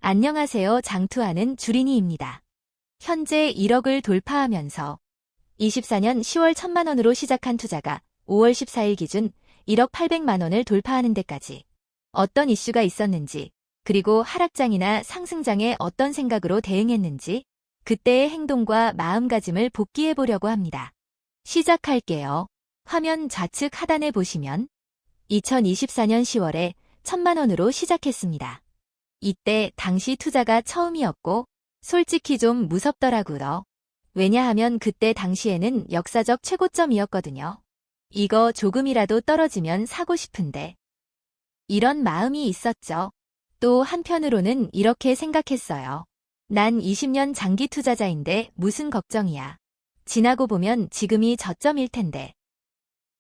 안녕하세요. 장투하는 주린이입니다. 현재 1억을 돌파하면서 24년 10월 1000만 원으로 시작한 투자가 5월 14일 기준 1억 800만 원을 돌파하는 데까지 어떤 이슈가 있었는지, 그리고 하락장이나 상승장에 어떤 생각으로 대응했는지 그때의 행동과 마음가짐을 복기해 보려고 합니다. 시작할게요. 화면 좌측 하단에 보시면 2024년 10월에 1000만 원으로 시작했습니다. 이때 당시 투자가 처음이었고 솔직히 좀 무섭더라고요. 왜냐하면 그때 당시에는 역사적 최고점이었거든요. 이거 조금이라도 떨어지면 사고 싶은데. 이런 마음이 있었죠. 또 한편으로는 이렇게 생각했어요. 난 20년 장기 투자자인데 무슨 걱정이야. 지나고 보면 지금이 저점일 텐데.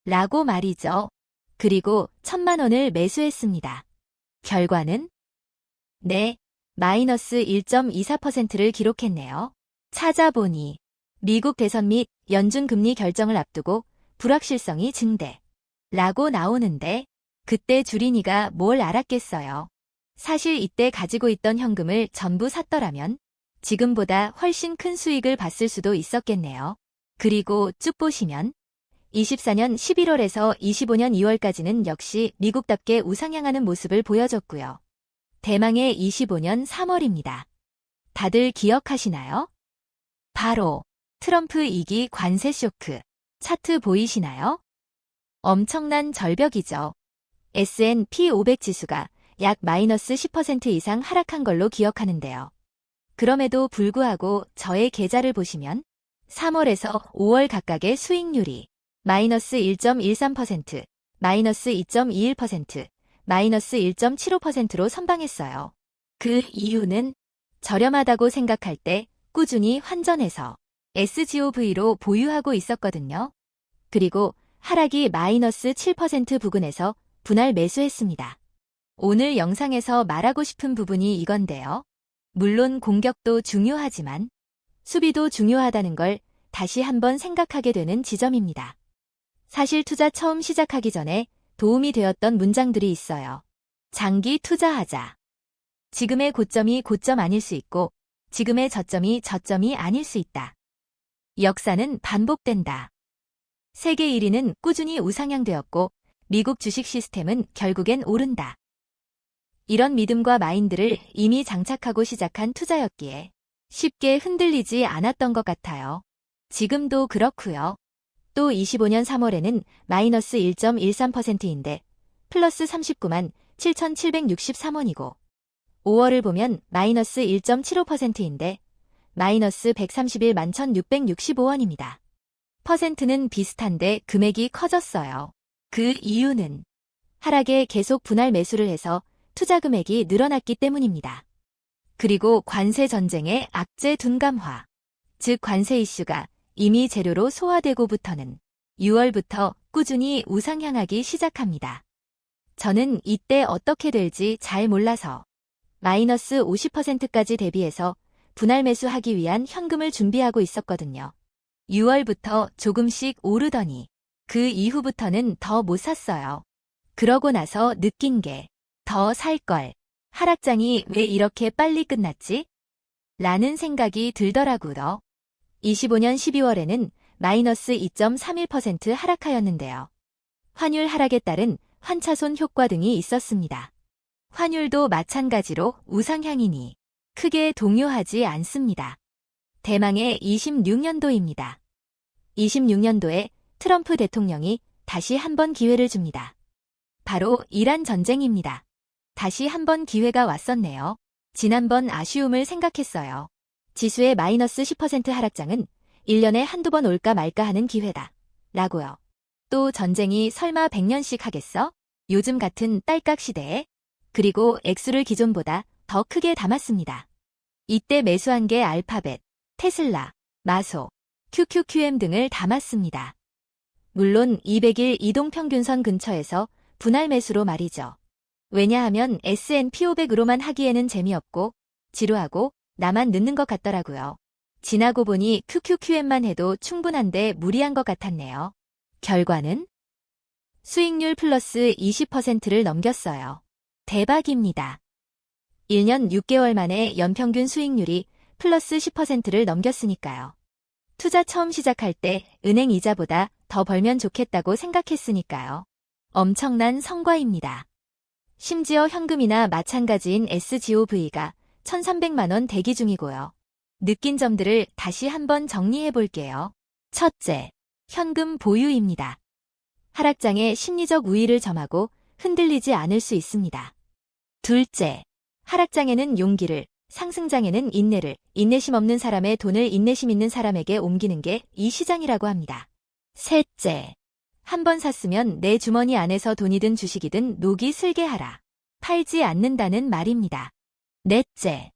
라고 말이죠. 그리고 1000만 원을 매수했습니다. 결과는? 네, 마이너스 1.24%를 기록했네요. 찾아보니 미국 대선 및 연준 금리 결정을 앞두고 불확실성이 증대 라고 나오는데 그때 주린이가 뭘 알았겠어요. 사실 이때 가지고 있던 현금을 전부 샀더라면 지금보다 훨씬 큰 수익을 봤을 수도 있었겠네요. 그리고 쭉 보시면 24년 11월에서 25년 2월까지는 역시 미국답게 우상향하는 모습을 보여줬고요. 대망의 25년 3월입니다. 다들 기억하시나요? 바로 트럼프 2기 관세 쇼크. 차트 보이시나요? 엄청난 절벽이죠. S&P 500 지수가 약 마이너스 10% 이상 하락한 걸로 기억하는데요. 그럼에도 불구하고 저의 계좌를 보시면 3월에서 5월 각각의 수익률이 마이너스 1.13%, 마이너스 2.21%, 마이너스 1.75%로 선방했어요. 그 이유는 저렴하다고 생각할 때 꾸준히 환전해서 SGOV로 보유하고 있었거든요. 그리고 하락이 마이너스 7% 부근에서 분할 매수했습니다. 오늘 영상에서 말하고 싶은 부분이 이건데요. 물론 공격도 중요하지만 수비도 중요하다는 걸 다시 한번 생각하게 되는 지점입니다. 사실 투자 처음 시작하기 전에 도움이 되었던 문장들이 있어요. 장기 투자하자. 지금의 고점이 고점 아닐 수 있고 지금의 저점이 저점이 아닐 수 있다. 역사는 반복된다. 세계 1위는 꾸준히 우상향되었고 미국 주식 시스템은 결국엔 오른다. 이런 믿음과 마인드를 이미 장착하고 시작한 투자였기에 쉽게 흔들리지 않았던 것 같아요. 지금도 그렇고요. 또 25년 3월에는 마이너스 1.13%인데 플러스 39만 7,763원이고 5월을 보면 마이너스 1.75%인데 마이너스 131만 1,665원입니다. 퍼센트는 비슷한데 금액이 커졌어요. 그 이유는 하락에 계속 분할 매수를 해서 투자 금액이 늘어났기 때문입니다. 그리고 관세 전쟁의 악재 둔감화, 즉 관세 이슈가 이미 재료로 소화되고부터는 6월부터 꾸준히 우상향하기 시작합니다. 저는 이때 어떻게 될지 잘 몰라서 마이너스 50%까지 대비해서 분할 매수하기 위한 현금을 준비하고 있었거든요. 6월부터 조금씩 오르더니 그 이후부터는 더 못 샀어요. 그러고 나서 느낀 게 더 살 걸. 하락장이 왜 이렇게 빨리 끝났지? 라는 생각이 들더라고요. 25년 12월에는 마이너스 2.31% 하락하였는데요. 환율 하락에 따른 환차손 효과 등이 있었습니다. 환율도 마찬가지로 우상향이니 크게 동요하지 않습니다. 대망의 26년도입니다. 26년도에 트럼프 대통령이 다시 한번 기회를 줍니다. 바로 이란 전쟁입니다. 다시 한번 기회가 왔었네요. 지난번 아쉬움을 생각했어요. 지수의 마이너스 10% 하락장은 1년에 한두 번 올까 말까 하는 기회다. 라고요. 또 전쟁이 설마 100년씩 하겠어? 요즘 같은 딸깍 시대에? 그리고 액수를 기존보다 더 크게 담았습니다. 이때 매수한 게 알파벳, 테슬라, 마소, QQQM 등을 담았습니다. 물론 200일 이동평균선 근처에서 분할 매수로 말이죠. 왜냐하면 S&P 500으로만 하기에는 재미없고 지루하고 나만 늦는 것 같더라고요. 지나고 보니 QQQM만 해도 충분한데 무리한 것 같았네요. 결과는 수익률 플러스 20%를 넘겼어요. 대박입니다. 1년 6개월 만에 연평균 수익률이 플러스 10%를 넘겼으니까요. 투자 처음 시작할 때 은행 이자보다 더 벌면 좋겠다고 생각했으니까요. 엄청난 성과입니다. 심지어 현금이나 마찬가지인 SGOV가 1,300만 원 대기 중이고요. 느낀 점들을 다시 한번 정리해 볼게요. 첫째, 현금 보유입니다. 하락장에 심리적 우위를 점하고 흔들리지 않을 수 있습니다. 둘째, 하락장에는 용기를, 상승장에는 인내를, 인내심 없는 사람의 돈을 인내심 있는 사람에게 옮기는 게 이 시장이라고 합니다. 셋째, 한 번 샀으면 내 주머니 안에서 돈이 든 주식이든 녹이 슬게 하라. 팔지 않는다는 말입니다. 넷째,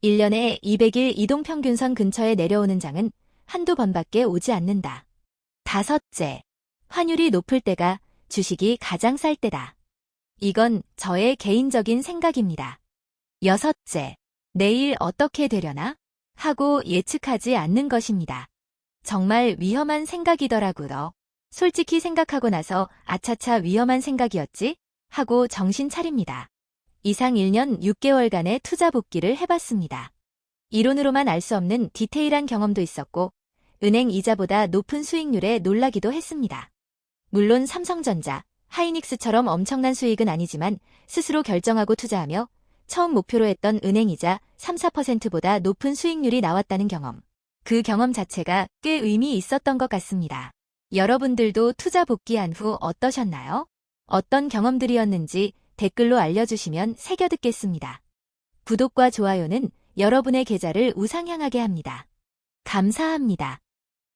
1년에 200일 이동평균선 근처에 내려오는 장은 한두 번밖에 오지 않는다. 다섯째, 환율이 높을 때가 주식이 가장 쌀 때다. 이건 저의 개인적인 생각입니다. 여섯째, 내일 어떻게 되려나? 하고 예측하지 않는 것입니다. 정말 위험한 생각이더라고요. 솔직히 생각하고 나서 아차차 위험한 생각이었지? 하고 정신 차립니다. 이상 1년 6개월간의 투자 복귀를 해봤습니다. 이론으로만 알 수 없는 디테일한 경험도 있었고 은행 이자보다 높은 수익률에 놀라기도 했습니다. 물론 삼성전자, 하이닉스처럼 엄청난 수익은 아니지만 스스로 결정하고 투자하며 처음 목표로 했던 은행이자 3, 4%보다 높은 수익률이 나왔다는 경험. 그 경험 자체가 꽤 의미 있었던 것 같습니다. 여러분들도 투자 복귀한 후 어떠셨나요? 어떤 경험들이었는지 댓글로 알려주시면 새겨듣겠습니다. 구독과 좋아요는 여러분의 계좌를 우상향하게 합니다. 감사합니다.